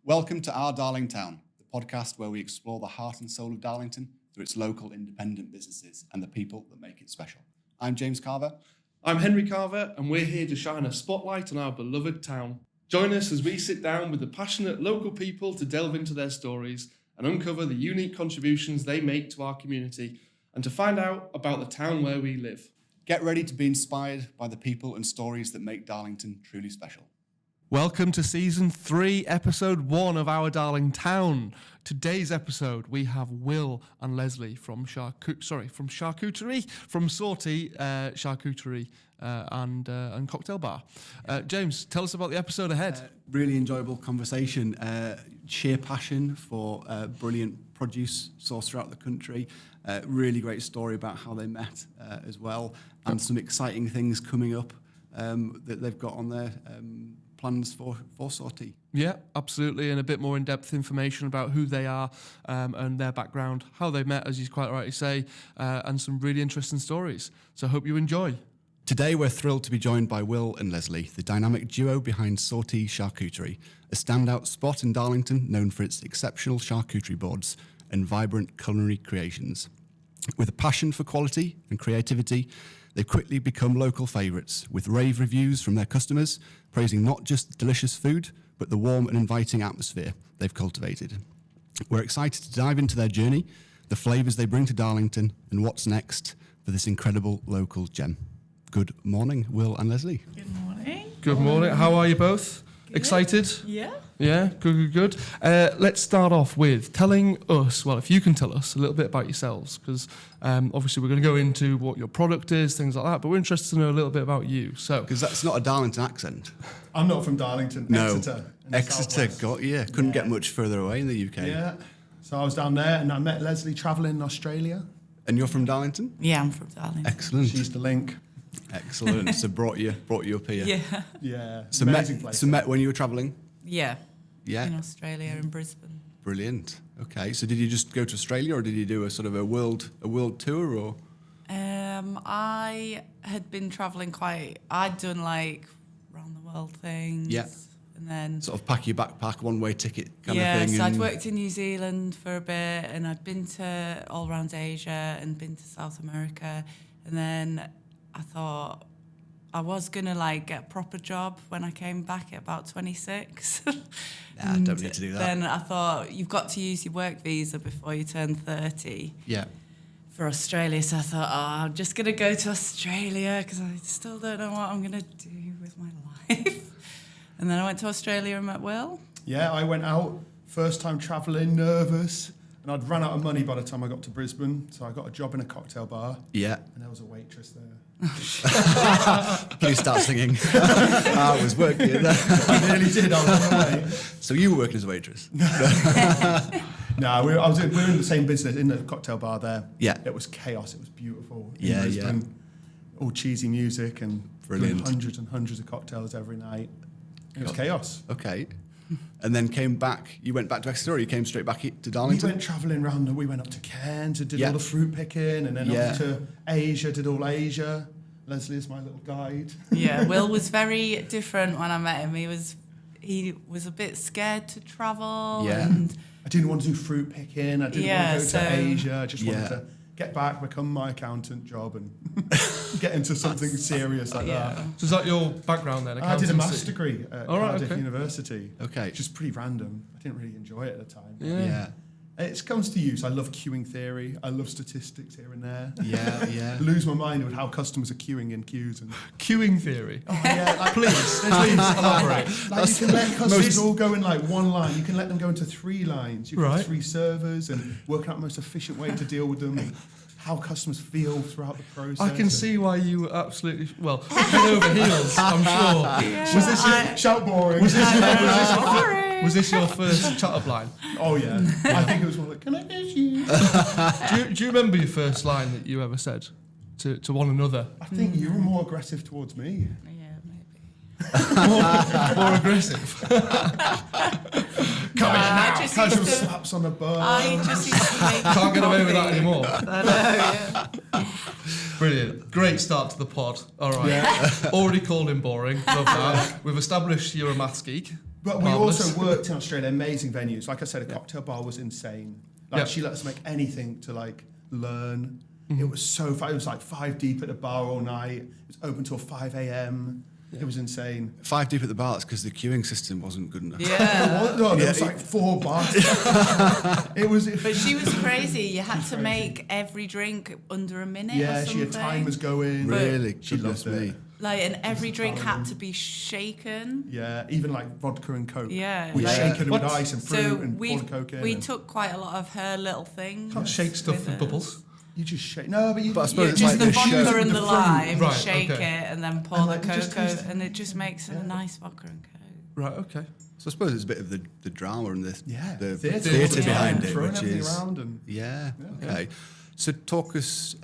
Welcome to Our Darlington, the podcast where we explore the heart and soul of Darlington through its local independent businesses and the people that make it special. I'm James Carver. I'm Henry Carver, and we're here to shine a spotlight on our beloved town. Join us as we sit down with the passionate local people to delve into their stories and uncover the unique contributions they make to our community and to find out about the town where we live. Get ready to be inspired by the people and stories that make Darlington truly special. Welcome to Season 3, Episode 1 of Our Darlington. Today's episode, we have Will and Lesley from Charcuterie, from Sortie, Charcuterie and Cocktail Bar. James, tell us about the episode ahead. Really enjoyable conversation, sheer passion for brilliant produce sourced throughout the country, really great story about how they met as well, and some exciting things coming up that they've got on their plans for Sortie. Yeah, absolutely, and a bit more in-depth information about who they are and their background, how they met, as you quite rightly say, and some really interesting stories. So I hope you enjoy. Today we're thrilled to be joined by Will and Lesley, the dynamic duo behind Sortie Charcuterie, a standout spot in Darlington known for its exceptional charcuterie boards and vibrant culinary creations. With a passion for quality and creativity, they've quickly become local favourites, with rave reviews from their customers praising not just the delicious food, but the warm and inviting atmosphere they've cultivated. We're excited to dive into their journey, the flavours they bring to Darlington, and what's next for this incredible local gem. Good morning, Will and Lesley. Good morning. Good morning. How are you both? Good. Excited? Yeah. Yeah, good. Let's start off with telling us, well, if you can tell us a little bit about yourselves, because obviously we're going to go into what your product is, things like that, but we're interested to know a little bit about you. So, Because that's not a Darlington accent. I'm not from Darlington, No, Exeter. in the Exeter, southwest. couldn't get much further away in the UK. Yeah. So I was down there and I met Lesley travelling in Australia. And you're from Darlington? Yeah, I'm from Darlington. Excellent. She's the link. Excellent. So brought you up here. Yeah. Yeah. So amazing place. met when you were travelling? Yeah. Yeah. In Australia, in Brisbane. Brilliant. Okay. So did you just go to Australia, or did you do a sort of a world tour, or? I had been travelling I'd done like round the world things. Yeah. And then Sort of pack your backpack, one-way ticket kind of thing. so I'd and- worked in New Zealand for a bit, and I'd been to all around Asia and been to South America, and then I thought I was gonna like get a proper job when I came back at about 26. Nah, I don't need to do that. Then I thought you've got to use your work visa before you turn 30 Yeah. for Australia. So I thought, I'm just gonna go to Australia because I still don't know what I'm gonna do with my life. And then I went to Australia and met Will. Yeah, I went out, first time travelling, nervous. And I'd run out of money by the time I got to Brisbane. So I got a job in a cocktail bar. Yeah. And there was a waitress there. Please start singing. I was working. I nearly did, I was on the way. So you were working as a waitress? No, we were in the same business, in the cocktail bar there. Yeah. It was chaos, it was beautiful. In Yeah, Brisbane, all cheesy music and doing Brilliant. hundreds and hundreds of cocktails every night. It was chaos. Okay. And then came back. You went back to Exeter, or you came straight back to We Darlington? went travelling around, we went up to Cairns and did Yeah. all the fruit picking, and then Yeah. up to Asia, did all Asia. Lesley is my little guide. Yeah, Will was very different when I met him. He was a bit scared to travel. Yeah. And I didn't want to do fruit picking, I didn't Yeah, want to go so- to Asia, I just wanted Yeah. to get back, become my accountant job and get into something serious like that. So is that your background then? I did a accountancy? master's degree at All right, Cardiff okay. University. Okay. Which is pretty random. I didn't really enjoy it at the time. Yeah. It comes to use. I love queuing theory. I love statistics here and there. Yeah. Lose my mind with how customers are queuing in queues. And Queuing theory. oh yeah, like, Please elaborate. like you can let customers all go in like one line. You can let them go into 3 lines. You can have Right. 3 servers and work out the most efficient way to deal with them. And how customers feel throughout the process. I can and- see why you were absolutely, head over heels, I'm sure. Was this your shout boring? Was this your first chat-up line? Oh yeah. I think it was more like, can I kiss you? Do you remember your first line that you ever said to one another? I think you were more aggressive towards me. yeah, maybe. More aggressive? Come I here just Casual used to- slaps on the butt. I just used to make Can't get away with that coffee. anymore. I know, yeah. Brilliant. Great start to the pod. All right. Already called him boring. Love that. We've established you're a maths geek. But we Marvellous. also worked in Australia, amazing venues. Like I said, a cocktail bar was insane. Like Yeah. she let us make anything to like learn. Mm-hmm. It was so fun. It was like 5 deep at the bar all night. It was open till 5 a.m. It was insane. 5 deep at the bar, that's because the queuing system wasn't good enough. Yeah. There was like 4 bars. it was. But she was crazy. You had to make every drink under a minute or Yeah, something. she had timers going. Really? She Goodness loved me. it. Like, and every drink had to be shaken. Yeah, even like vodka and coke. Yeah. We Like- shaken it with What? ice and fruit So and we poured coke in. we and took quite a lot of her little things. Can't shake stuff with with it. bubbles. You just shake. No, but you. But I suppose it's Just like the the vodka show- and the the fruit. lime, Right, shake okay. it, and then pour And the like, it just cocoa, tastes- and it just makes a nice vodka and coke. Right, okay. So I suppose it's a bit of the drama and the theatre behind it, throwing which everything is around and yeah. Okay. So talk us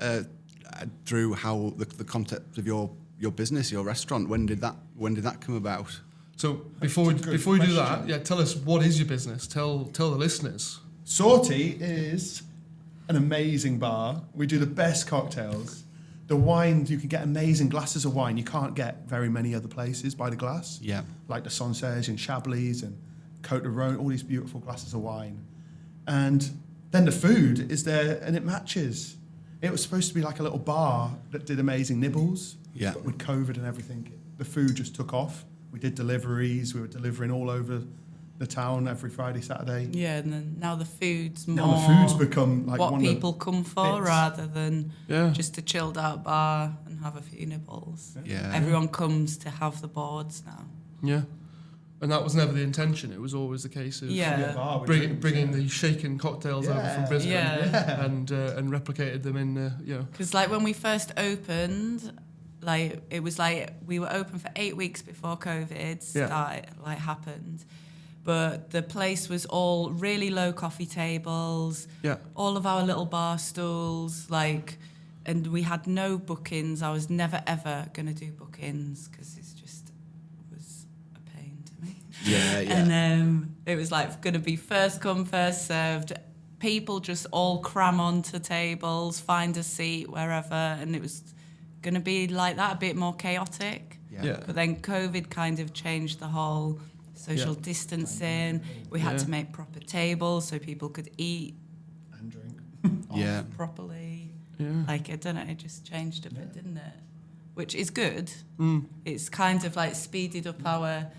through how the concept of your business, your restaurant. When did that come about? So before we a good do that, question. yeah, tell us, what is your business? Tell the listeners. Sortie is an amazing bar. We do the best cocktails. The wine, you can get amazing glasses of wine you can't get very many other places by the glass. Yeah. Like the Sancerre and Chablis and Côte de Rhône, all these beautiful glasses of wine. And then the food is there and it matches. It was supposed to be like a little bar that did amazing nibbles. Yeah. But with COVID and everything, the food just took off. We did deliveries. We were delivering all over the town every Friday, Saturday. Yeah, and then now the food's more Now the food's become like what one of the people come for bits. rather than Yeah. just a chilled out bar and have a few nibbles. Yeah. Everyone comes to have the boards now. Yeah. And that was never the intention. It was always the case of Yeah. bar with bringing drinks, the shaken cocktails over from Yeah. Brisbane Yeah. and replicated them in, Because like when we first opened, like it was like we were open for 8 weeks before COVID happened, but the place was all really low coffee tables. Yeah. All of our little bar stools, like, and we had no bookings. I was never ever gonna do bookings because it's just was a pain to me. Yeah, yeah. And it was like going to be first come, first served. People just all cram onto tables, find a seat wherever, and it was going to be like that, a bit more chaotic. Yeah. But then COVID kind of changed the whole social Yeah. distancing. We had Yeah. to make proper tables so people could eat and drink. Yeah. properly. Yeah. Like, I don't know, it just changed a bit, didn't it? Which is good. Mm. It's kind of like speeded up our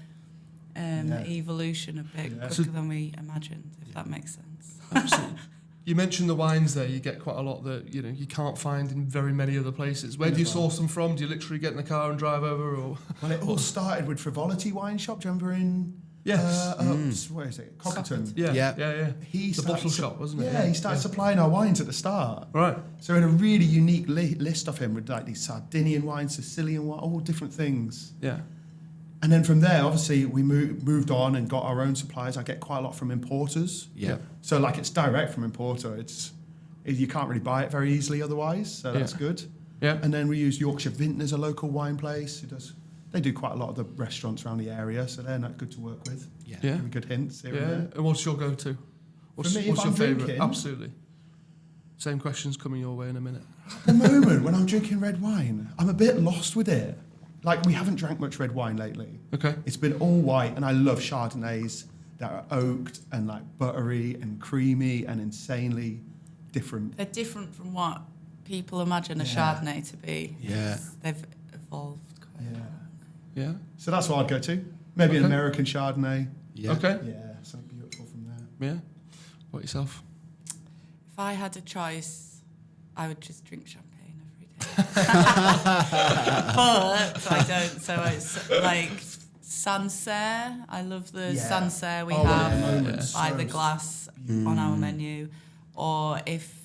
evolution a bit Yeah. quicker than we imagined, if that makes sense. Absolutely. You mentioned the wines there. You get quite a lot that you can't find in very many other places. Where do you source them from? Do you literally get in the car and drive over, or? Well, it all started with Frivolity Wine Shop. Do you remember in Yes. where is it? Cockerton. Yeah. Yeah. Yeah. He The started bottle shop, wasn't it? Yeah, he started supplying our wines at the start. Right. So we had a really unique list of him with like these Sardinian wines, Sicilian wine, all different things. Yeah. And then from there, obviously, we moved on and got our own suppliers. I get quite a lot from importers. Yeah. So like it's direct from importer. You can't really buy it very easily otherwise. So that's Yeah. good. Yeah. And then we use Yorkshire Vintners, a local wine place. They do quite a lot of the restaurants around the area, so they're not good to work with. Yeah. Yeah. Give me good hints here and Yeah. there. And what's your go-to? What's, me, if what's your I'm favourite? drinking- Absolutely. Same questions coming your way in a minute. At the moment, when I'm drinking red wine, I'm a bit lost with it. Like, we haven't drank much red wine lately. Okay. It's been all white, and I love Chardonnays that are oaked and like buttery and creamy and insanely different. They're different from what people imagine a Yeah. Chardonnay to be. Yeah. They've evolved quite a lot. Yeah. So that's what I'd go to. Maybe an Okay. American Chardonnay. Yeah. Okay. Yeah, something beautiful from there. Yeah. What yourself? If I had a choice, I would just drink champagne every day. But I don't, so it's like Sancerre. I love the Yeah. Sancerre we Oh, have at the moment, by so the glass on our menu. Or if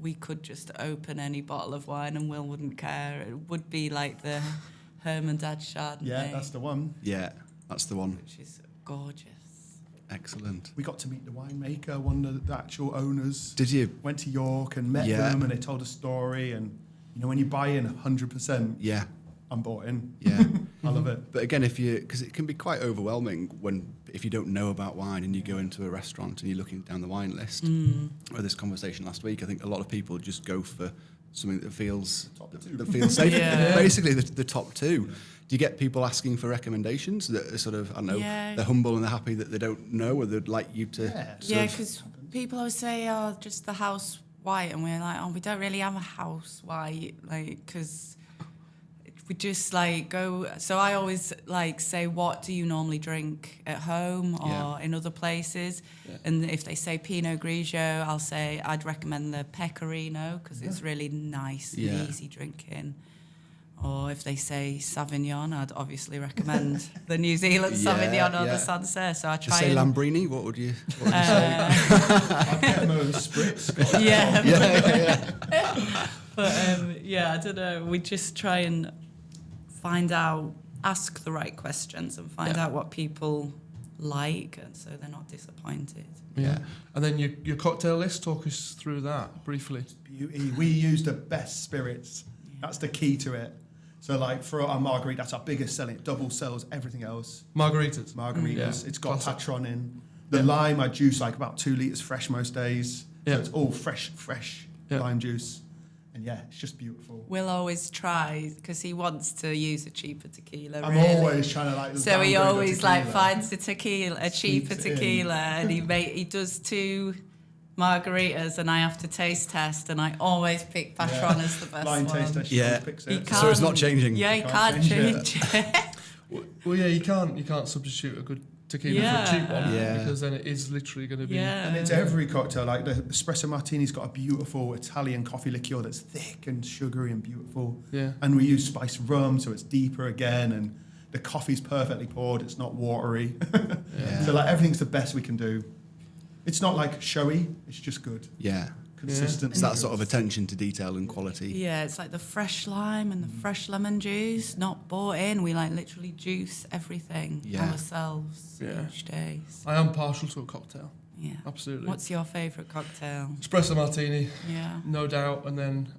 we could just open any bottle of wine and Will wouldn't care, it would be like the Hermandad Chardonnay, Yeah, that's the one. Yeah. That's the one. which is gorgeous. Excellent. We got to meet the winemaker, one of the actual owners. Did you? Went to York and met Yeah. them, and they told a story. And you know, when you buy in 100%, Yeah. I'm bought in. Yeah. I love it. But again, because it can be quite overwhelming if you don't know about wine and you go into a restaurant and you're looking down the wine list. Or this conversation last week, I think a lot of people just go for something that feels Top safe. Yeah. Basically, the top two. Do you get people asking for recommendations that are sort of, I don't know, Yeah. they're humble and they're happy that they don't know, or they'd like you to? Yeah. Yeah, because people always say, "Oh, just the house white," and we're like, "Oh, we don't really have a house white," like because we just like go. So I always like say, "What do you normally drink at home or Yeah. in other places?" And if they say Pinot Grigio, I'll say I'd recommend the Pecorino because it's really nice Yeah. and easy drinking. Or if they say Sauvignon, I'd obviously recommend the New Zealand Yeah, Sauvignon or yeah. the Sancerre. So I To try say and Lambrini, what would you say? I'd get them a spritz. But I don't know. We just try and find out, ask the right questions, and find out what people like, and so they're not disappointed. Yeah. And then your cocktail list, talk us through that briefly. Beauty. We use the best spirits. That's the key to it. So like for our margarita, that's our biggest selling. It double sells everything else. Margaritas. Margaritas. Yeah. It's got Classic. Patron in. The lime I juice like about 2 litres fresh most days. Yeah. So it's all fresh Yeah. lime juice. And yeah, it's just beautiful. We'll always try because he wants to use a cheaper tequila. I'm really. always trying to like. So he downgrade the always like tequila. finds a cheaper Sneaks it in. tequila, and he does 2 margaritas, and I have to taste test, and I always pick Patron as the best Blind one. taste test. Yeah. Picks He it. So it's not can't- changing? Yeah, he Can't can't change change it. Well, yeah, you can't substitute a good tequila for a cheap one Yeah. because then it is literally going to be. Yeah. And it's every cocktail. Like the espresso martini's got a beautiful Italian coffee liqueur that's thick and sugary and beautiful. Yeah. And we use spiced rum, so it's deeper again. And the coffee's perfectly poured. It's not watery. Yeah. So like everything's the best we can do. It's not like showy. It's just good. Yeah. Consistent. It's that sort of attention to detail and quality. Yeah, it's like the fresh lime and the fresh lemon juice, not bought in. We like literally juice everything Yeah. ourselves Yeah. each day. So, I am partial to a cocktail. yeah. Absolutely. What's your favourite cocktail? Espresso martini, Yeah. no doubt, and then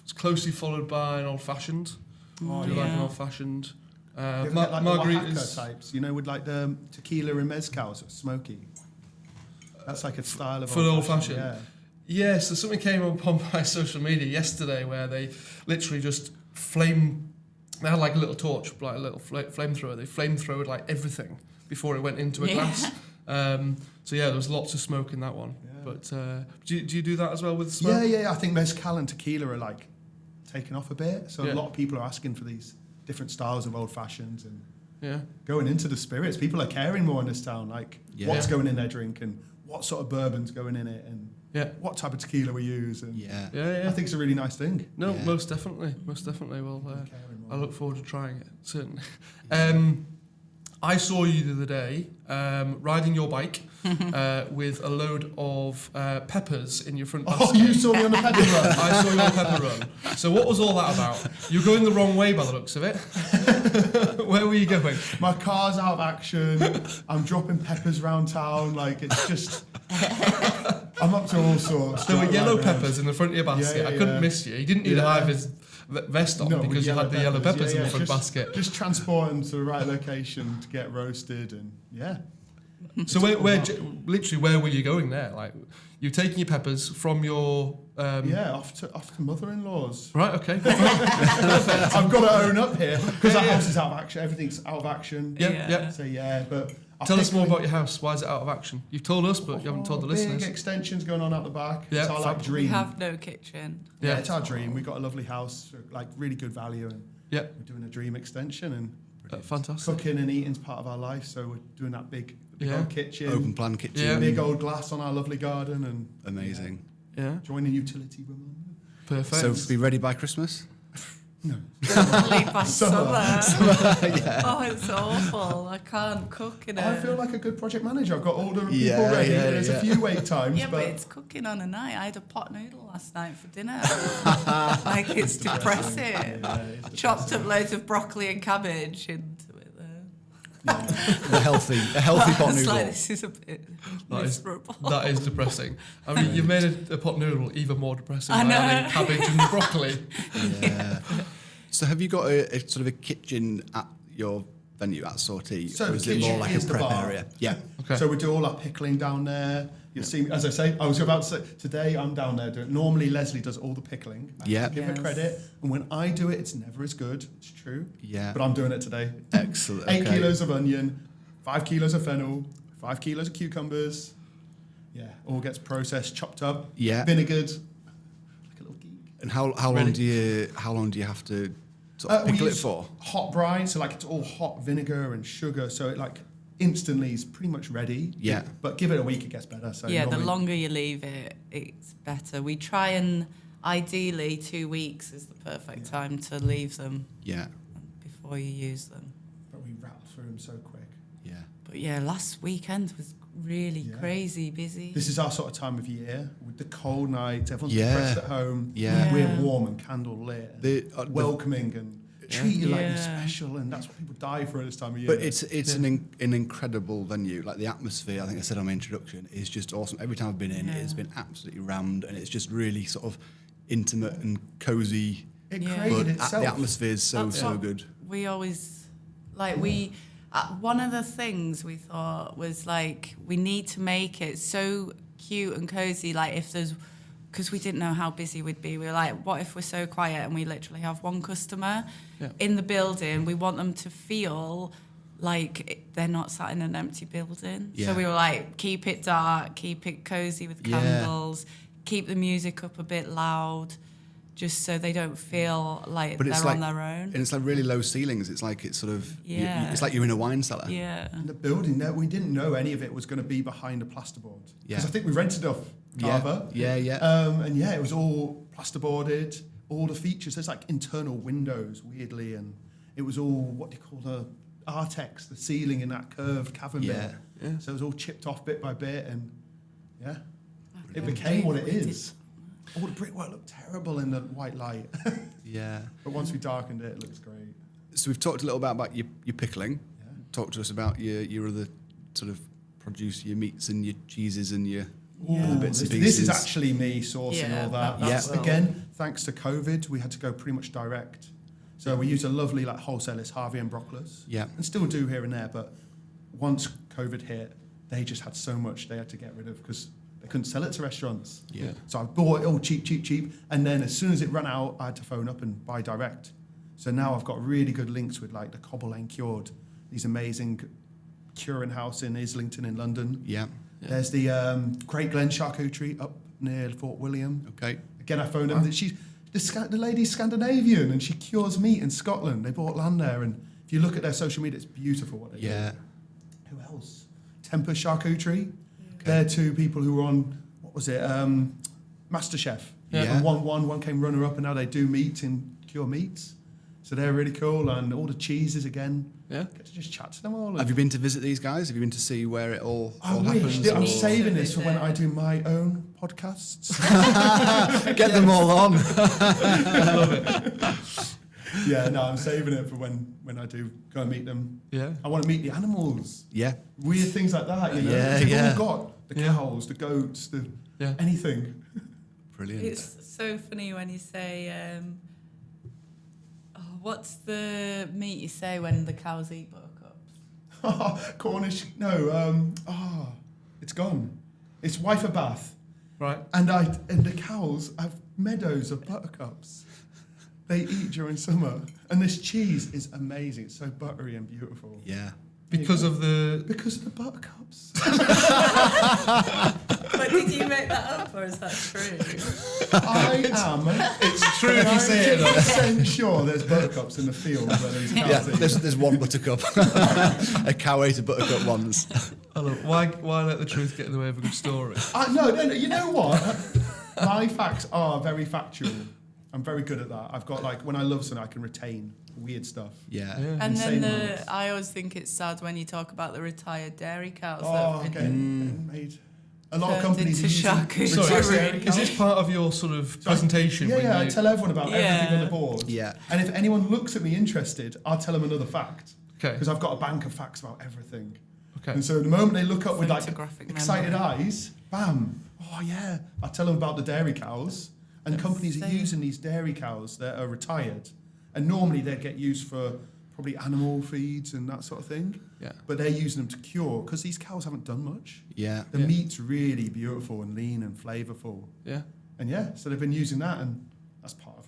it's closely followed by an old fashioned. Oh, I do like an yeah. old fashioned. You ever get, like the Oaxaca Margaritas. types, you know, with like the tequila and mezcal, so it's smoky. That's like a style of For the old-fashioned? Yeah. Yeah, so something came up on my social media yesterday where they literally just they had like a little torch, like a little flamethrower. They flamethrowed like everything before it went into a glass. So yeah, there was lots of smoke in that one. Yeah. But do you do that as well with smoke? Yeah. I think mezcal and tequila are like taking off a bit. So Yeah. a lot of people are asking for these different styles of old fashions and Yeah. going into the spirits. People are caring more in this town, like Yeah. what's going in their drink and what sort of bourbon's going in it and Yeah. what type of tequila we use. And Yeah. Yeah. I think it's a really nice thing. No, Yeah. most definitely. Well, Caring more. I look forward to trying it, certainly. I saw you the other day riding your bike with a load of peppers in your front basket. Oh, you saw me on the pepper run. I saw you on a pepper run. So what was all that about? You're going the wrong way by the looks of it. Where were you going? My car's out of action. I'm dropping peppers around town. Like it's just, I'm up to all sorts. There were Right yellow now. peppers in the front of your basket. Yeah, I couldn't yeah. miss you. You didn't need a Yeah. high-vis vest on No, because you had the yellow peppers in the front basket. Just transport them to the right location to get roasted and yeah. So where were you going there? Like you're taking your peppers from your Off to mother-in-law's. right? Okay. I've got to own up here because our house is out of action. Everything's out of action. Yep. So yeah, but Tell us more about your house. Why is it out of action? You've told us, but you haven't told the Big listeners. extensions going on out the back. Yeah, It's our like fab. dream. We have no kitchen. Yeah, it's our dream. We've got a lovely house, like really good value, and Yeah, we're doing a dream extension and fantastic. cooking and eating's part of our life. So we're doing that big Yeah. old kitchen, Open plan kitchen. Yeah. big old glass on our lovely garden, and Amazing. Yeah, joining utility women. perfect. So be ready by Christmas? No, Leave by Summer. summer. Oh, it's awful. I can't cook in it. I feel like a good project manager. I've got all the people Yeah, ready. yeah, There's yeah. a few wait times, Yeah, but it's cooking on a night. I had a pot noodle last night for dinner. Like, it's depressing. Chopped up loads of broccoli and cabbage into it there. A healthy pot It's noodle. like, this is a bit That is- miserable. That is depressing. I mean, you've made a pot noodle even more depressing I by know. adding cabbage and broccoli. Yeah. So have you got a sort of a kitchen at your venue at Sortie? So or the is it more kitchen like is a the prep bar. area? Yeah. Okay. So we do all our pickling down there. You'll see, as I say, I was about to say, today I'm down there doing, normally Leslie does all the pickling. I Yeah. have to give her Yes. credit. And when I do it, it's never as good. It's true. Yeah. But I'm doing it today. Excellent. 8 okay. kilos of onion, 5 kilos of fennel, 5 kilos of cucumbers. Yeah, all gets processed, chopped up, Yeah. vinegared. Like a little geek. And how long Ready? do you have to sort of We pickle it use for? hot brine, so like it's all hot vinegar and sugar, so it like instantly is pretty much ready. Yeah. But give it a week, it gets better. So Yeah, the normally- longer you leave it, it's better. We try and ideally 2 weeks is the perfect time to leave them Yeah. before you use them. But we rattle through them so quick. Yeah. But yeah, last weekend was really Yeah. crazy busy. This is our sort of time of year with the cold nights. Everyone's Yeah. depressed at home. Yeah. We're warm and candle lit, and The welcoming and treat you like you're Yeah. special, and that's what people die for at this time of year. But it's an incredible venue. Like the atmosphere, I think I said on my introduction, is just awesome. Every time I've been in, it's been absolutely rammed, and it's just really sort of intimate and cozy. it Yeah. created But itself. the atmosphere is so That's what good. We always one of the things we thought was like we need to make it so cute and cozy. Like if there's, because we didn't know how busy we'd be. We were like, what if we're so quiet and we literally have one customer in the building? We want them to feel like they're not sat in an empty building. Yeah. So we were like, keep it dark, keep it cozy with Yeah. candles, keep the music up a bit loud, just so they don't feel like But they're it's like, on their own. and it's like really low ceilings. It's like it's sort of, Yeah. it's like you're in a wine cellar. Yeah. And the building there, we didn't know any of it was going to be behind a plasterboard. Because Yeah. I think we rented off Carver. Yeah. And yeah, it was all plasterboarded, all the features. There's like internal windows, weirdly, and it was all, what do you call the Artex, the ceiling in that curved cavern Yeah. bit. So it was all chipped off bit by bit, and yeah, it can't became what it believe we is. All the brickwork looked terrible in the white light. Yeah. But once we darkened it, it looks great. So we've talked a little bit about your pickling. Yeah. Talk to us about your other sort of produce, your meats and your cheeses and your Yeah. other bits and This pieces. is actually me sourcing Yeah, all that. that That's, was well. again, thanks to COVID, we had to go pretty much direct. So we used a lovely like wholesalers, Harvey and Brockler's. Yeah. And still do here and there, but once COVID hit, they just had so much they had to get rid of because they couldn't sell it to restaurants. Yeah. So I bought it all cheap. And then as soon as it ran out, I had to phone up and buy direct. So now I've got really good links with like the Cobble Lane Cured, these amazing curing house in Islington in London. Yeah. There's the Great Glen Charcuterie up near Fort William. Okay. Again, I phoned them. She's the lady's Scandinavian and she cures meat in Scotland. They bought land there, and if you look at their social media, it's beautiful what they do. Yeah. Who else? Temper Charcuterie. They're two people who were on, what was it, MasterChef. Yeah. And one came runner up, and now they do meat and cure meats. So they're really cool, and all the cheeses again. Yeah. Get to just chat to them all. Have you been to visit these guys? Have you been to see where it all I all wish. happens? I'm or- saving this for when I do my own podcasts. Get them all on. Yeah, no, I'm saving it for when I do go and meet them. Yeah. I want to meet the animals. Yeah. Weird things like that, you know. Yeah, They've yeah. all got the cows, the goats, the anything. Brilliant. It's so funny when you say, what's the meat you say when the cows eat buttercups? Cornish, it's gone. It's Wife of Bath. Right. And the cows have meadows of buttercups. They eat during summer. And this cheese is amazing. It's so buttery and beautiful. Yeah. Because of the. Because of the buttercups. But did you make that up, or is that true? I am. It's true if you say it. Though. 90% sure there's buttercups in the field where these cows Yeah. eat. There's one buttercup. A cow ate a buttercup once. Hello. Why let the truth get in the way of a good story? No, you know what? My facts are very factual. I'm very good at that. I've got when I love something, I can retain weird stuff. Yeah. And Insane then amounts. I always think it's sad when you talk about the retired dairy cows. that Oh, have okay. been Made. A lot of Turned companies into are using charcuterie. retired Sorry, dairy is cows. this part of your sort of presentation? Yeah, when I you- tell everyone about everything on Yeah. the board. Yeah. And if anyone looks at me interested, I'll tell them another fact. Okay. Because I've got a bank of facts about everything. Okay. And so the moment they look up with Photographic excited memory. eyes, bam, oh yeah, I tell them about the dairy cows. And companies are insane. using these dairy cows that are retired. And normally they get used for probably animal feeds and that sort of thing. Yeah. But they're using them to cure, because these cows haven't done much. Yeah. The meat's really beautiful and lean and flavourful. Yeah. And yeah, so they've been using that, and that's part of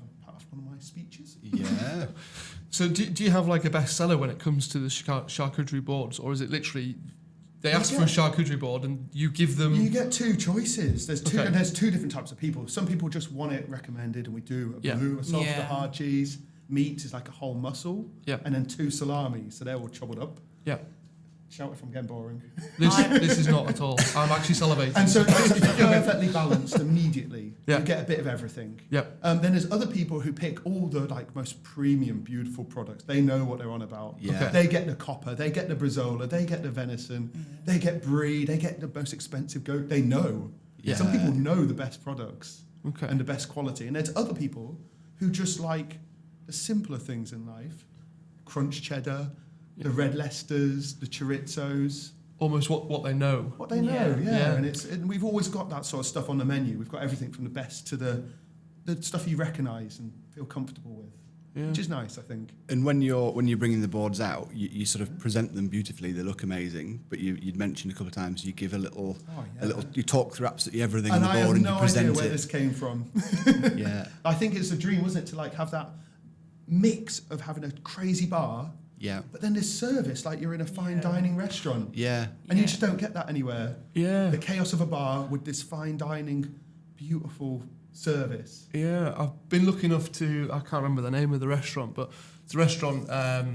one of my speeches. Yeah. So do you have like a bestseller when it comes to the charcuterie boards, or is it literally they ask for a charcuterie board and you give them? You get two choices. There's two, Okay. and there's two different types of people. Some people just want it recommended, and we do a blue, a soft, a hard cheese. Meat is like a whole muscle, and then 2 salami, so they're all chopped up. Yeah. Shout if I'm getting boring. This is not at all. I'm actually salivating. And so it's perfectly balanced immediately. Yeah. You get a bit of everything. Yeah. Then there's other people who pick all the like most premium, beautiful products. They know what they're on about. Yeah. Okay. They get the copper, they get the brezola, they get the venison, they get brie, they get the most expensive goat. They know. Yeah. Some people know the best products Okay. and the best quality. And there's other people who just like the simpler things in life. Crunch cheddar, the red Leicesters, the chorizos. Almost what they know. What they know, yeah. Yeah. And we've always got that sort of stuff on the menu. We've got everything from the best to the stuff you recognise and feel comfortable with, which is nice, I think. And when you're bringing the boards out, you sort of present them beautifully. They look amazing. But you'd mentioned a couple of times you give a little, you talk through absolutely everything And on I the board have and no you present idea where it. this came from. Yeah. I think it's a dream, wasn't it, to like have that mix of having a crazy bar, Yeah. but then this service like you're in a fine dining restaurant. Yeah. And you just don't get that anywhere. Yeah. The chaos of a bar with this fine dining, beautiful service. Yeah, I've been lucky enough to, I can't remember the name of the restaurant, but it's a restaurant, a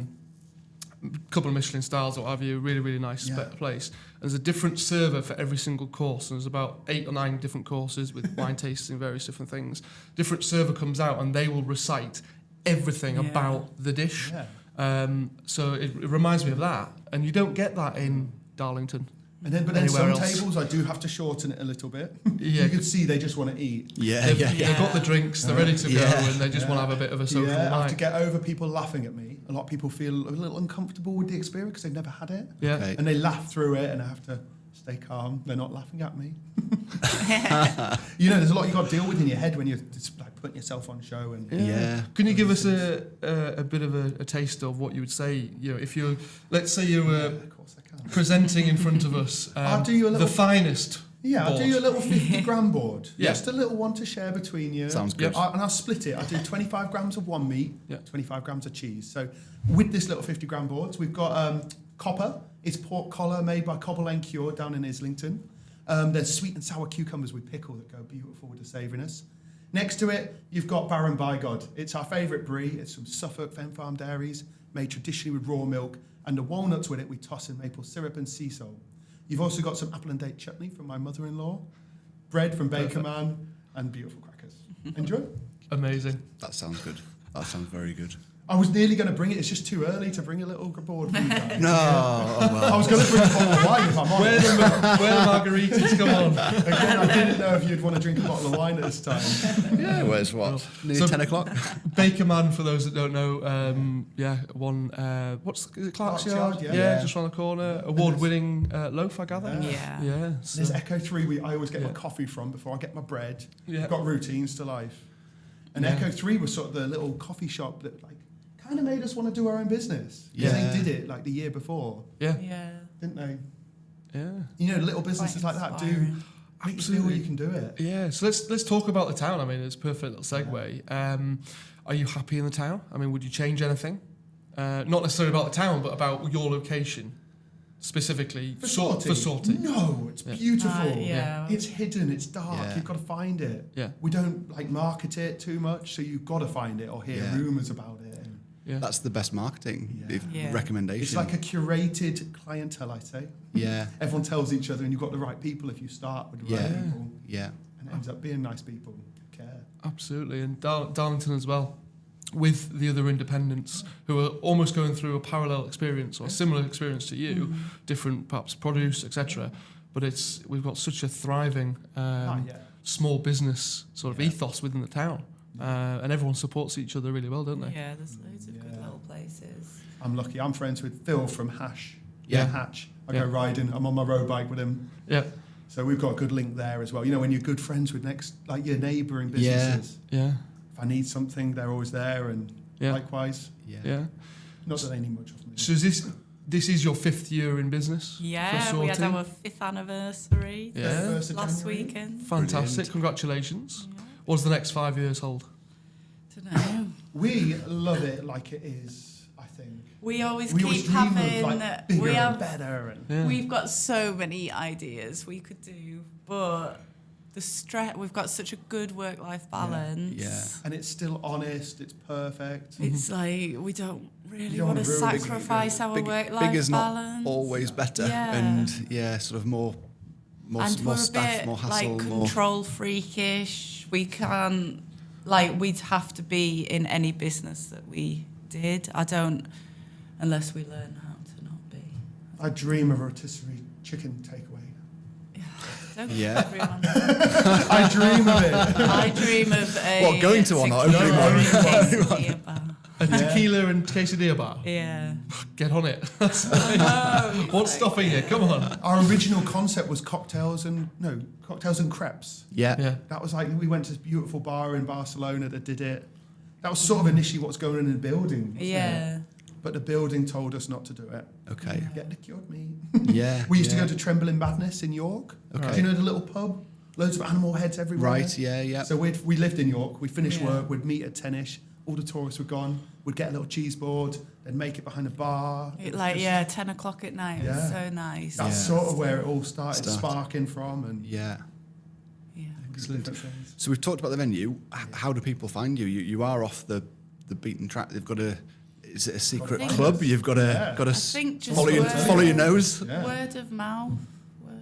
couple of Michelin stars or what have you, really, really nice place. There's a different server for every single course, and there's about 8 or 9 different courses with wine tasting, various different things. Different server comes out and they will recite everything about the dish. Yeah. So it reminds me of that, and you don't get that in Darlington. But then Anywhere some else. tables I do have to shorten it a little bit. Yeah. You can see they just want to eat. Yeah. They've, Yeah. they've got the drinks, they're ready to go, Yeah. and they just want to have a bit of a social I have night. to get over people laughing at me. A lot of people feel a little uncomfortable with the experience because they've never had it. Yeah. Okay. And they laugh through it, and I have to stay calm. They're not laughing at me. You know, there's a lot you got to deal with in your head when you're just, like putting yourself on show. And Yeah. Can you give us a bit of a taste of what you would say? You know, if you, let's say you were of course I can. presenting in front of us, I'll do you a little- the finest. Yeah, I'll do board. you a little 50-gram board. Yeah. Just a little one to share between you. Sounds good. And I'll split it. I'll do 25 grams of one meat, 25 grams of cheese. So with this little 50-gram boards, we've got copper. It's pork collar made by Cobble Lane Cure down in Islington. There's sweet and sour cucumbers with pickle that go beautiful with the savouriness. Next to it, you've got Baron Bygod. It's our favourite brie. It's from Suffolk Fen Farm Dairies, made traditionally with raw milk. And the walnuts with it, we toss in maple syrup and sea salt. You've also got some apple and date chutney from my mother-in-law, bread from Baker Man, and beautiful crackers. Enjoy. Amazing. That sounds good. That sounds very good. I was nearly going to bring it. It's just too early to bring a little board for you guys. No. Oh, well. I was going to bring a bottle of wine if I'm on. Where the margaritas come on? Again, I didn't know if you'd want to drink a bottle of wine at this time. Yeah, where's what? Near So- 10 o'clock? Baker Man, for those that don't know, is it Clark's Clark's Yard? Yard, yeah. Just around the corner. Award-winning loaf, I gather. Yeah. Yeah. So, There's Echo 3 I always get my coffee from before I get my bread. Yeah. I've got routines to life. And Yeah. Echo 3 was sort of the little coffee shop that like kind of made us want to do our own business. Yeah. They did it like the year before, yeah. Yeah. didn't they? Yeah. You know, little businesses Quite like that do inspiring. make you feel you can do it. Yeah, so let's talk about the town. I mean, it's a perfect little segue. Are you happy in the town? I mean, would you change anything? Not necessarily about the town, but about your location specifically For for Sortie. No, it's beautiful. Yeah. It's hidden, it's dark, Yeah. you've got to find it. Yeah. We don't like market it too much, so you've got to find it or hear Yeah. rumours about it. And Yeah. That's the best marketing. Yeah. If Yeah. recommendation. it's like a curated clientele, I'd say. Yeah. Everyone tells each other, and you've got the right people if you start with the right Yeah. people. Yeah. And it ends up being nice people who care. Absolutely, and Darlington as well, with the other independents who are almost going through a parallel experience or a similar experience to you, different perhaps produce, etc. But we've got such a thriving Yeah. small business sort of ethos within the town, and everyone supports each other really well, don't they? Yeah, there's loads of good Yeah. little places. I'm lucky. I'm friends with Phil from Hatch. Yeah. Hatch. I Yeah. go riding. I'm on my road bike with him. Yeah, So we've got a good link there as well. You know, when you're good friends with your neighbouring businesses. yeah, If I need something, they're always there, and Yeah. likewise. Yeah. yeah. Not that they need much of me. So this is your 5th year in business? Yeah, for we had Sortie? our 5th anniversary Yeah. last 1st of January. weekend. Fantastic. Brilliant. Congratulations. What does the next 5 years hold? Dunno. We love it like it is, I think. We always We keep always dream having. of like bigger we have. and better. And Yeah. We've got so many ideas we could do, but the stress. We've got such a good work-life balance. Yeah. and it's still honest, it's perfect. It's like we don't really don't want to wanna ruin it, sacrifice our Big, work-life bigger's balance. not always better. Yeah. And yeah, sort of more And we're a staff, bit more hassle, like more. control freakish. We can't, like, we'd have to be in any business that we did. I don't, unless we learn how to not be. I dream of a rotisserie chicken takeaway. Don't Yeah. everyone. I dream of it. I dream of a. What, going to one or opening one? quesadilla bar. A tequila and quesadilla bar. Yeah. Get on it. Oh, What's stopping you? Come on. Our original concept was cocktails and crepes. Yeah. Yeah. That was like, we went to this beautiful bar in Barcelona that did it. That was sort of initially what's going on in the building. wasn't it? Yeah. But the building told us not to do it. Okay. Get the cured meat. Yeah. We used to yeah. go to Tremble Madness in York. Okay. Do you know the little pub? Loads of animal heads everywhere. Right. Yeah. Yeah. So we lived in York. We'd finish Yeah. work. We'd meet at 10ish. All the tourists were gone. We'd get a little cheese board. They'd make it behind a bar. It, was like, just- yeah, 10 o'clock at night. It was Yeah. so nice. That's Yeah. sort of where it all started Start. sparking from. And Yeah. Yeah. different things. So we've talked about the venue. How do people find you? You are off the beaten track. They've got a. Is it a secret think- club? You've got Yeah. got to I think just follow your word- nose. Yeah. Word of mouth. Do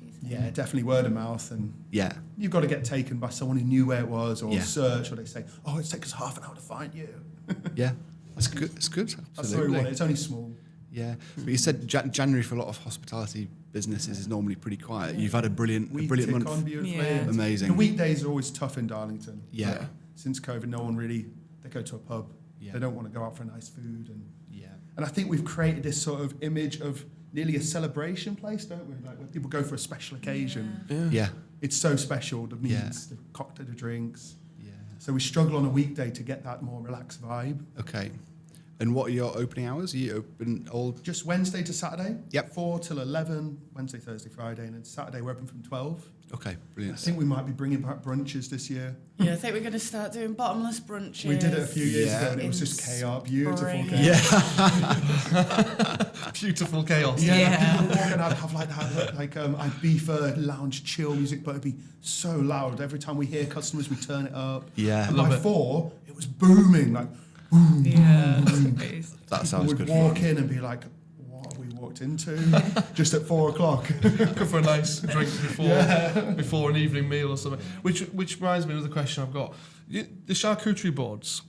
you think? Yeah, definitely word of mouth. And Yeah. you've got to get taken by someone who knew where it was or Yeah. search, or they say, oh, it's taken us half an hour to find you. Yeah. That's good. It's good. That's the way we want Absolutely. it. It's only small. Yeah. But you said January for a lot of hospitality businesses is normally pretty quiet. You've had a brilliant We month. tick on beautifully. Yeah. Amazing. The weekdays are always tough in Darlington. Yeah. Since COVID, no one really, they go to a pub. Yeah. They don't want to go out for nice food. Yeah. And I think we've created this sort of image of nearly a celebration place, don't we? Like where people go for a special occasion. Yeah. Yeah. It's so special, the meats, Yeah. the cocktail, the drinks. Yeah. So we struggle on a weekday to get that more relaxed vibe. Okay. And what are your opening hours? Are you open all? Just Wednesday to Saturday. Yep. 4 till 11, Wednesday, Thursday, Friday, and then Saturday we're open from 12. Okay. I Brilliant. think we might be bringing back brunches this year. Yeah, I think we're going to start doing bottomless brunches. We did it a few years Yeah. ago and it was In just chaos, beautiful spring. chaos. Yeah. Beautiful chaos. Yeah. People walking, I'd have like that, I'd be for lounge chill music, but it'd be so loud. Every time we hear customers, we turn it up. Yeah. And Love by it. 4, it was booming, like Yeah. That people sounds would good. walk in and be like, what have we walked into? Just at 4 o'clock. Go for a nice drink before an evening meal or something. Which reminds me of the question I've got. The charcuterie boards.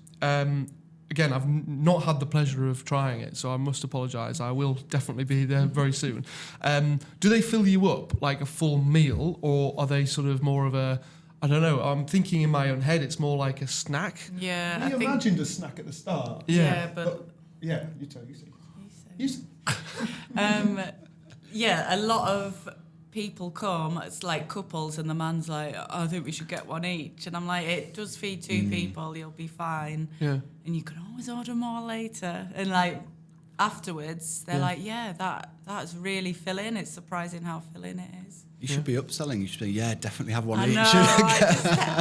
Again, I've not had the pleasure of trying it, so I must apologise. I will definitely be there very soon. Do they fill you up like a full meal, or are they sort of more of a? I don't know. I'm thinking in my own head, it's more like a snack. Yeah, I We think. imagined a snack at the start. Yeah, but. But yeah, you say. You say. Yeah, a lot of people come, it's like couples, and the man's like, oh, I think we should get one each. And I'm like, it does feed 2 people, you'll be fine. Yeah. And you can always order more later. And like afterwards, they're Yeah. like, yeah, that's really filling. It's surprising how filling it is. You should be upselling. You should be, yeah, definitely have one I each. know.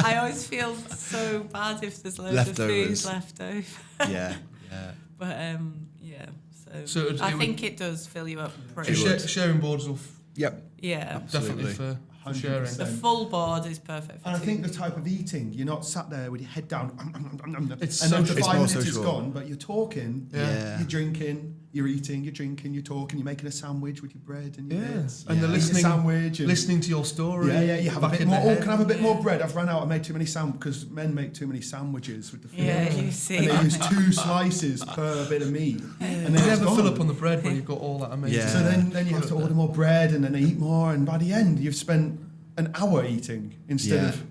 I always feel so bad if there's loads Leftovers. of food left over. yeah, yeah. But yeah, So it I would- think it does fill you up pretty. It would. Sharing boards will Yep. Yeah. definitely Absolutely. for sharing. 100%. The full board is perfect for And I two think the people. type of eating, you're not sat there with your head down, It's and after social. It's 5 more minutes it's social. gone, but you're talking, Yeah. you're drinking, you're eating, you're drinking, you're talking, you're making a sandwich with your bread and your Yeah. bits. And they're Yeah. listening, Sandwich and listening to your story. yeah, you have a back bit in more. their Oh, head. can I have a bit more Yeah. bread? I've run out. I made too many sandwiches because men make too many sandwiches with the food. Yeah, you see. And they use 2 slices per bit of meat. And They then it's never fill gone. up on the bread when you've got all that amazing. Yeah. So then you have to order more bread and then they eat more. And by the end, you've spent an hour eating instead Yeah. of,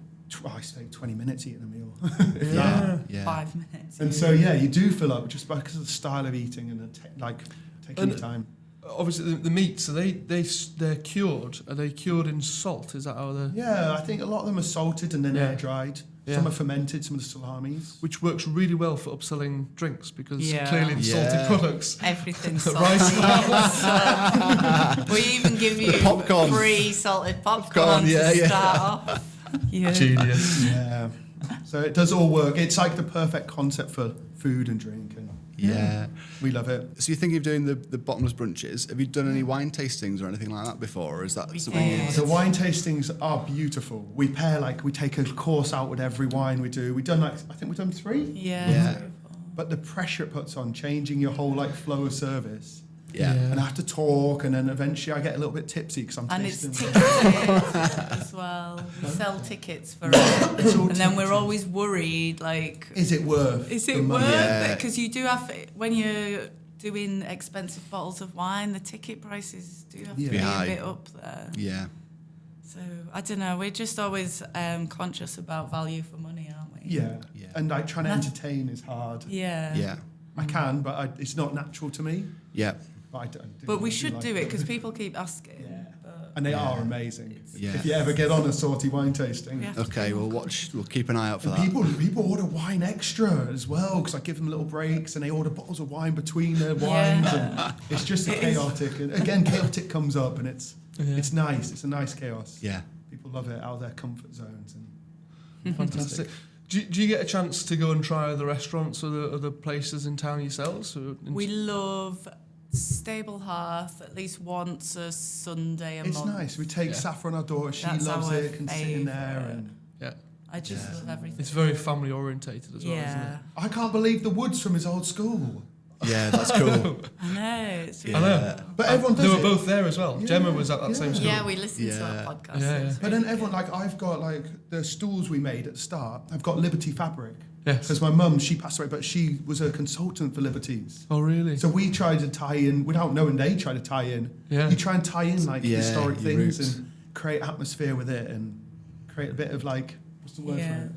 I say, 20 minutes eating a meal. If Yeah. that. Yeah. 5 minutes. And so, yeah, you do fill up just because of the style of eating and taking And- your time. Obviously, the meats, so they're cured. Are they cured in salt? Is that how they're... Yeah, I think a lot of them are salted and then Yeah. air dried. Some are fermented, some of the salamis. Which works really well for upselling drinks because Yeah. clearly the salty products. Everything's Rice salty. We even give you popcorn. free salted popcorn Popcorn, yeah, to yeah. start off. Yeah. Genius. Yeah. So it does all work. It's like the perfect concept for food and drink, and Yeah. we love it. So you're thinking of doing the bottomless brunches. Have you done any wine tastings or anything like that before, or is that We something? did. The wine tastings are beautiful. We take a course out with every wine we do. I think we've done 3. Yeah. Yeah. But the pressure it puts on changing your whole flow of service. Yeah. Yeah. And I have to talk, and then eventually I get a little bit tipsy because I'm And it's tasting. ticketed as well. We sell tickets for it. It's all And then we're ticketed. always worried, like, Is it worth? is the it money? worth Yeah. it? Because you do have, when you're doing expensive bottles of wine, the ticket prices do have to Yeah. be High. a bit up there. Yeah. So, I don't know, we're just always conscious about value for money, aren't we? Yeah. Yeah. And trying to And entertain is hard. Yeah. Yeah. I can, but it's not natural to me. Yeah. But I don't. But we should do it because people keep asking. Yeah. But And they Yeah. are amazing. Yeah. If you ever get on a Sortie wine tasting. we have to Okay, do we'll more watch. We'll keep an eye out for And that. people order wine extra as well because I give them little breaks and they order bottles of wine between their wines. Yeah. And it's just It is. chaotic. And again, chaotic comes up and it's Yeah. nice. It's a nice chaos. Yeah. People love it out of their comfort zones. And Fantastic. Do you get a chance to go and try other restaurants or other places in town yourselves? We love Stable Hearth at least once a Sunday a it's month. nice. We take Yeah. Saffron our daughter. She That's loves our it. Can sit in there. favourite. And Yeah. I just Yeah. love everything. It's very family orientated as well, isn't Yeah, it? I can't believe the Woods from his old school. Yeah, that's cool. I know. It's Yeah. I know. But everyone does They were it. both there as well. Yeah, Gemma was at that yeah. same school. Yeah, we listened to Yeah. our podcast. Yeah, yeah. But then everyone, I've got the stools we made at the start. I've got Liberty fabric. Yes. Because my mum, she passed away, but she was a consultant for Liberties. Oh, really? So we tried to tie in, without knowing they try to tie in. Yeah. You try and tie in Yeah, historic your things roots. and create atmosphere with it and create a bit of what's the word Yeah. for it?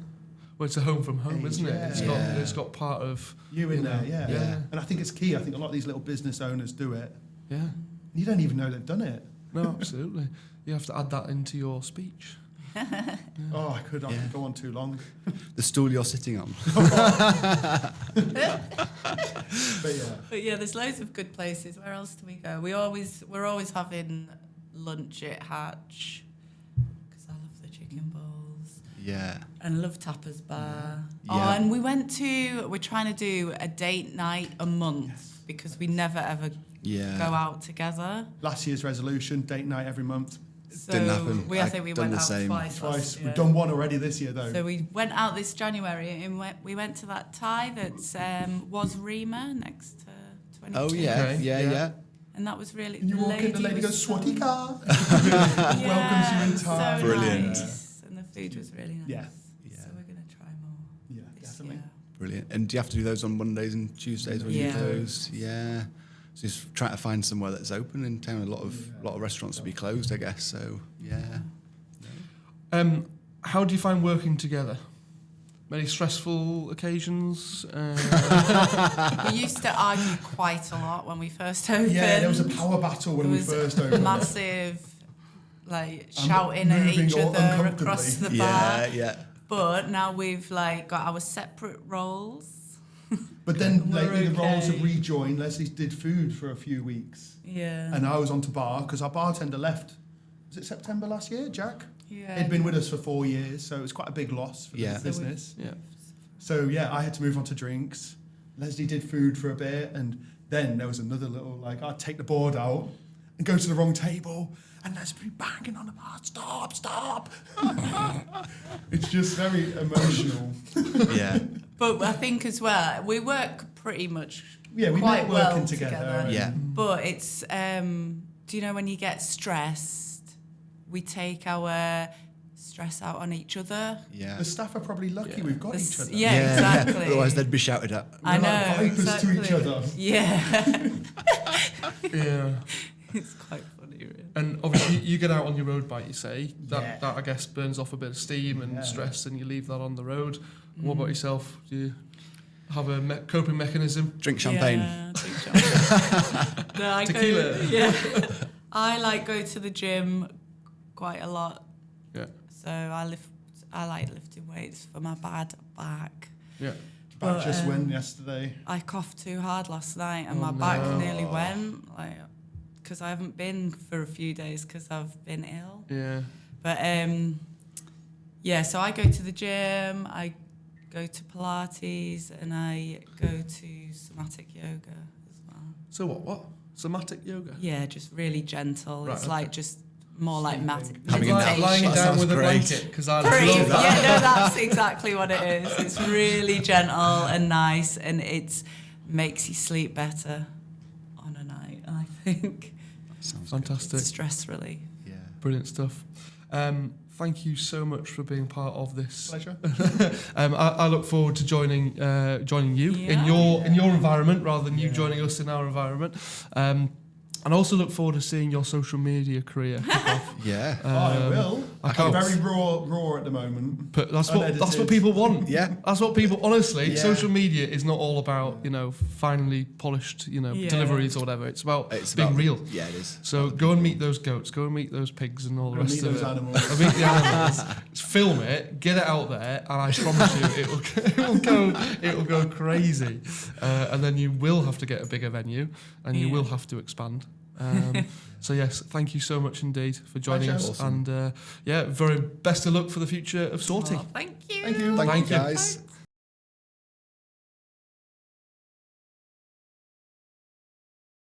Well, it's a home from home, Age, isn't it? yeah. It's got part of You in know, there, yeah. yeah. And I think it's key. I think a lot of these little business owners do it. yeah. You don't even know they've done it. No, absolutely. You have to add that into your speech. Oh, I could go on too long. The stool you're sitting on. But yeah. But yeah, there's loads of good places. Where else do we go? We're always having lunch at Hatch because I love the chicken balls Yeah. and love Tapas Bar. Yeah. Oh, and we're trying to do a date night a month because we never ever Yeah. go out together. Last year's resolution, date night every month. So Didn't happen. I I've think we done went the out same. twice. Twice. last year. We've done one already this year, though. So we went out this January and we went to that Thai that was Rima next to 22. Oh yeah. Okay, Yeah. yeah. Yeah. And that was really. And you walk in, the lady was goes, Swati so- car. Yeah, welcomes you in Thai. So Brilliant. nice. And the food was really nice. Yeah. Yeah. So we're going to try more Yeah, this definitely. year. Brilliant. And do you have to do those on Mondays and Tuesdays when you Yeah. do those? Yeah. So just trying to find somewhere that's open in town. A lot of restaurants will be closed, I guess. So yeah. How do you find working together? Many stressful occasions? We used to argue quite a lot when we first opened. Yeah, there was a power battle when There we was first opened. Massive, like I'm shouting at moving each all other across the bar. Yeah. But now we've got our separate roles. But then We're lately the roles have okay. rejoined. Leslie did food for a few weeks. Yeah. And I was on to bar because our bartender left. Was it September last year, Jack? Yeah. He'd been with us for 4 years, so it was quite a big loss for Yeah. the business. Yeah. So yeah, I had to move on to drinks. Leslie did food for a bit, and then there was another little I'd take the board out and go to the wrong table, and Leslie banging on the bar, stop. It's just very emotional. Yeah. But I think as well, we work pretty much Yeah, we quite like working well together. Yeah. But it's, do you know when you get stressed, we take our stress out on each other? Yeah. The staff are probably lucky Yeah. we've got each other. Yeah, exactly. Otherwise, they'd be shouted at. I We're like know, vipers exactly. to each other. Yeah. Yeah. It's quite funny, really. And obviously you get out on your road bike, you say. That, Yeah. that I guess, burns off a bit of steam and Yeah. stress, and you leave that on the road. What about yourself? Do you have a coping mechanism? Drink champagne. Yeah, drink champagne. No, I Tequila. Go, I go to the gym quite a lot. Yeah. So I lift I like lifting weights for my bad back. Yeah. Back just went yesterday. I coughed too hard last night and my back nearly went, like, because I haven't been for a few days because I've been ill. Yeah. But yeah, so I go to the gym, I go to Pilates, and I go to somatic yoga as well. So what? Somatic yoga? Yeah, just really gentle. Right, it's okay. like just more like Having a nap. Lying That down sounds with a great. blanket, because I Pretty, love that. yeah, no, that's exactly what it is. It's really gentle and nice, and it makes you sleep better on a night, I think. Sounds Fantastic. It's stress relief. good. Yeah. Brilliant stuff. Thank you so much for being part of this. Pleasure. I look forward to joining you in Yeah. your environment rather than you joining us in our environment. And I also look forward to seeing your social media career kick off. Yeah. I will. I can't- Very raw at the moment. But that's what Unedited. people want. Yeah. That's what people. Honestly, Yeah. social media is not all about finally polished Yeah. deliveries or whatever. It's about being real. Yeah, it is. So go and meet those goats. Go and meet those pigs and all the Go rest meet of those it. animals. I meet the animals. Film it. Get it out there, and I promise you, it will go crazy. And then you will have to get a bigger venue, and you Yeah. will have to expand. So yes, thank you so much indeed for joining Pleasure. us, and very best of luck for the future of Sortie. Oh, thank you. Thank you. Thank you, Thank you. guys.